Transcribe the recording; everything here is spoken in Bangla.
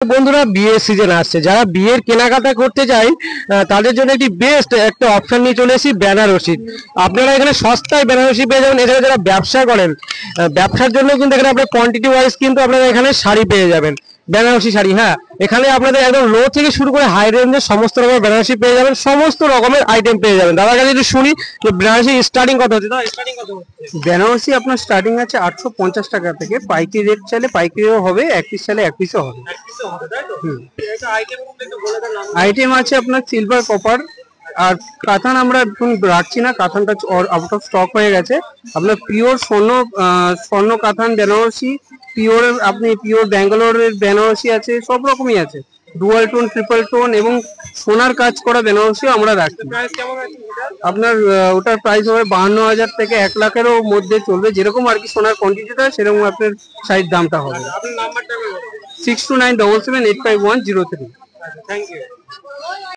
বন্ধুরা, বিয়ের সিজন আসছে। যারা বিয়ের কেনাকাটা করতে চায় তাদের জন্য একটি বেস্ট একটা অপশন নিয়ে চলে এসেছি, বেনারসি। আপনারা এখানে সস্তায় বেনারসি পেয়ে যাবেন। এখানে যারা ব্যবসা করেন, ব্যবসার জন্য কিন্তু এখানে আপনার কোয়ান্টিটি ওয়াইজ কিন্তু আপনারা এখানে শাড়ি পেয়ে যাবেন, বেনারসি শাড়ি। হ্যাঁ, এখানে আপনাদের একদম লো থেকে শুরু করে হাই রেঞ্জের সমস্ত রকমের বেনারসি পেয়ে যাবেন, সমস্ত রকমের আইটেম পেয়ে যাবেন। দাদার কাছে যদি শুনি যে বেনারসি স্টার্টিং কত হচ্ছে, দাদা স্টার্টিং কত হচ্ছে? বেনারসি আপনার স্টার্টিং আছে 850 টাকা থেকে। পাইকারি রেট চাইলে পাইকারিও হবে, এক পিস চাইলে এক পিসও হবে। আইটেম আছে আপনার সিলভার, কপার আর কাতান। আমরা এখন রাখছি না, কাতানটা আউট অফ স্টক হয়ে গেছে। আপনার পিওর স্বর্ণ কাতান বেনারসি, পিওর আপনি পিওর ব্যাঙ্গালোরের বেনারসি আছে, সব রকমই আছে। ডুয়াল টোন, ট্রিপল টোন এবং সোনার কাজ করা বেনারসিও আমরা রাখি। আপনার ওটার প্রাইস হবে 52,000 থেকে 1 লাখেরও মধ্যে চলবে, যেরকম আর কি সোনার কোয়ান্টিটিটা সেরকম আপনার শাড়ির দামটা হবে। 6297785103। Thank you.